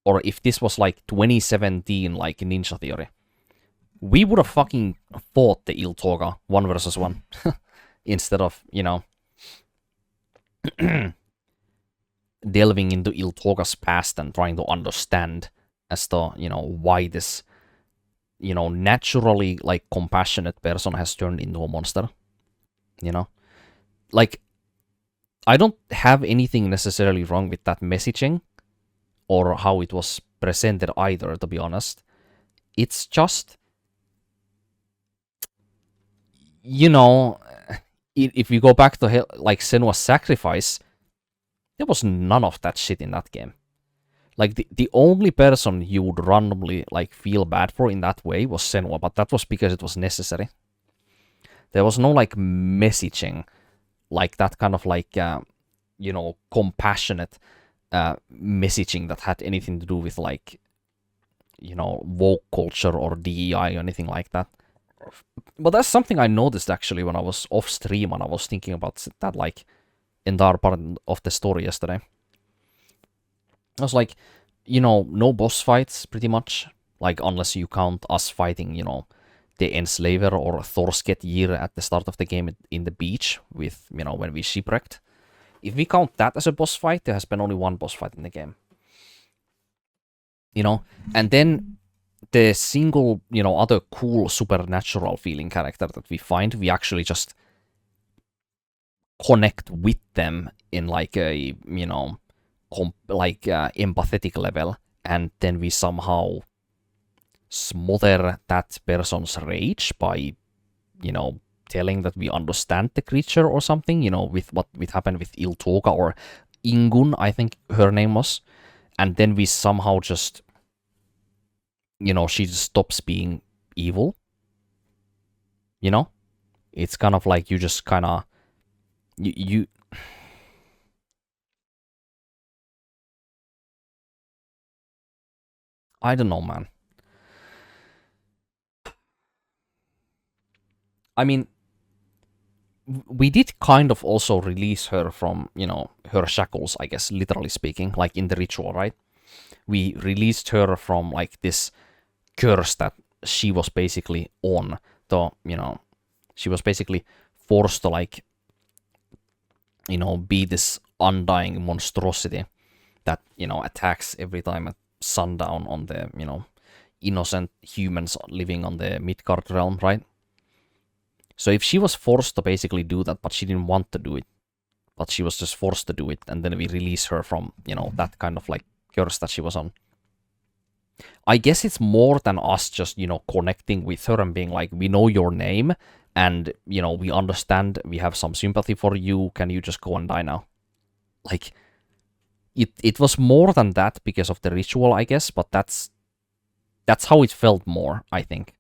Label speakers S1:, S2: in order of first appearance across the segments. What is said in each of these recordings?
S1: or if this was like 2017, like Ninja Theory, we would have fucking fought the Iltoga 1 versus 1 instead of, you know, delving into Iltoga's past and trying to understand as to, you know, why this, you know, naturally, like, compassionate person has turned into a monster, you know? Like, I don't have anything necessarily wrong with that messaging or how it was presented either, to be honest. It's just, you know, if you go back to, like, Senua's sacrifice, there was none of that shit in that game. Like, the only person you would randomly, like, feel bad for in that way was Senua, but that was because it was necessary. There was no, like, messaging, like, that kind of, like, you know, compassionate messaging that had anything to do with, like, you know, woke culture or DEI or anything like that. But that's something I noticed, actually, when I was off stream and I was thinking about that, like, entire part of the story yesterday. I was like, you know, no boss fights, pretty much. Like, unless you count us fighting, you know, the Enslaver or Thorsket at the start of the game in the beach with, you know, when we shipwrecked. If we count that as a boss fight, there has been only one boss fight in the game. You know? And then the single, you know, other cool supernatural feeling character that we find, we actually just connect with them in, like, a, you know, empathetic level, and then we somehow smother that person's rage by, you know, telling that we understand the creature or something, you know, with what happened with Iltoga or Ingunn, I think her name was, and then we somehow just, you know, she just stops being evil, you know? It's kind of like you just kind of, you I don't know, man. I mean, we did kind of also release her from, you know, her shackles, I guess, literally speaking, like in the ritual, right? We released her from, like, this curse that she was basically on. So, you know, she was basically forced to, like, you know, be this undying monstrosity that, you know, attacks every time at sundown on the, you know, innocent humans living on the Midgard realm, right? So if she was forced to basically do that, but she didn't want to do it, but she was just forced to do it, and then we release her from, you know, that kind of, like, curse that she was on. I guess it's more than us just, you know, connecting with her and being like, we know your name, and, you know, we understand, we have some sympathy for you, can you just go and die now? Like, it was more than that because of the ritual, I guess, but that's how it felt more, I think.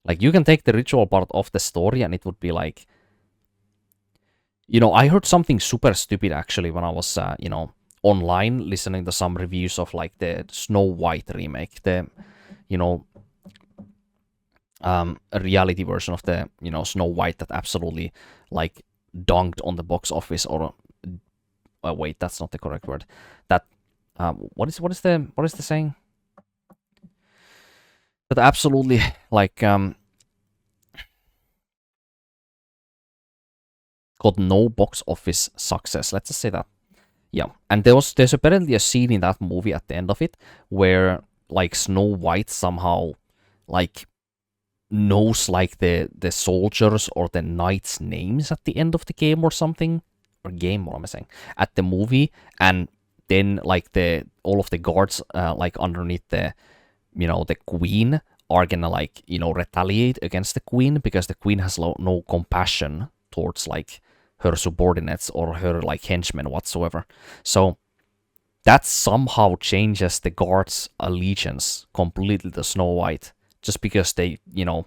S1: Like, you can take the ritual part of the story and it would be like, you know, I heard something super stupid, actually, when I was, you know, online listening to some reviews of, like, the Snow White remake, the, you know, a reality version of the, you know, Snow White that absolutely, like, dunked on the box office, or wait, that's not the correct word. That what is the saying? That absolutely, like, got no box office success. Let's just say that. Yeah, and there's apparently a scene in that movie at the end of it where, like, Snow White somehow, like, knows, like, the soldiers or the knights' names at the end of the game or something. Or game, what am I saying? At the movie, and then, like, all of the guards, like, underneath the, you know, the queen are gonna, like, you know, retaliate against the queen because the queen has no compassion towards, like, her subordinates or her, like, henchmen whatsoever. So that somehow changes the guards' allegiance completely to Snow White, just because they, you know,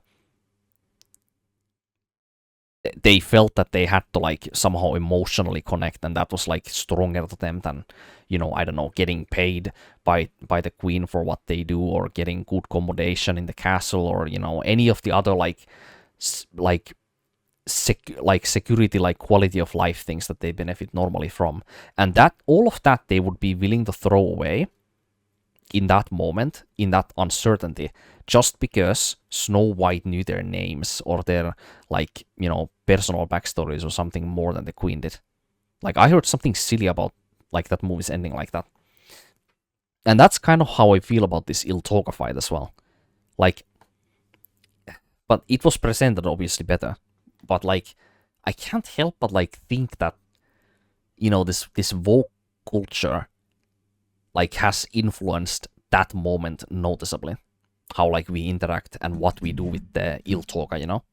S1: they felt that they had to, like, somehow emotionally connect, and that was, like, stronger to them than, you know, I don't know, getting paid by the queen for what they do, or getting good accommodation in the castle, or, you know, any of the other, like security, like, quality of life things that they benefit normally from. And that, all of that, they would be willing to throw away in that moment, in that uncertainty, just because Snow White knew their names or their, like, you know, personal backstories or something more than the Queen did. Like, I heard something silly about, like, that movie's ending like that. And that's kind of how I feel about this Iltoga fight as well. Like, but it was presented obviously better. But, like, I can't help but, like, think that, you know, this woke culture, like, has influenced that moment noticeably. How, like, we interact and what we do with the Iltoga, you know?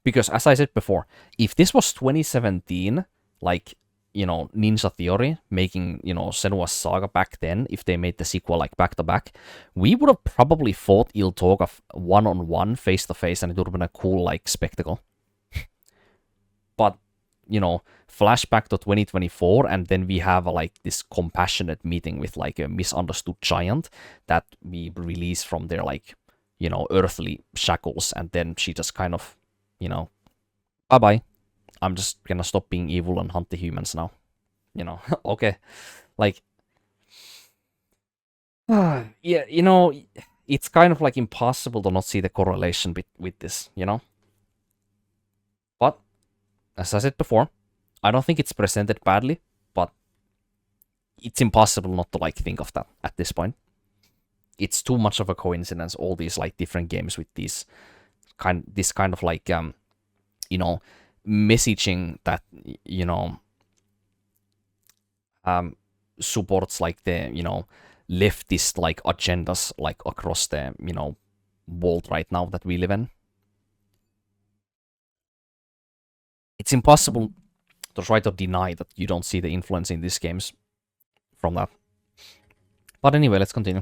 S1: Because, as I said before, if this was 2017, like, you know, Ninja Theory making, you know, Senua's Saga back then, if they made the sequel, like, back to back, we would have probably fought Iltoga one-on-one, face-to-face, and it would have been a cool, like, spectacle. But, you know, flashback to 2024, and then we have like this compassionate meeting with like a misunderstood giant that we release from their, like, you know, earthly shackles, and then she just kind of, you know, bye bye. I'm just gonna stop being evil and hunt the humans now. You know, okay. Like, yeah, you know, it's kind of like impossible to not see the correlation with this, you know? But, as I said before, I don't think it's presented badly, but it's impossible not to, like, think of that at this point. It's too much of a coincidence, all these, like, different games with this kind of, like, you know, messaging that, you know, supports, like, the, you know, leftist, like, agendas, like, across the, you know, world right now that we live in. It's impossible to try to deny that you don't see the influence in these games from that. But anyway, let's continue.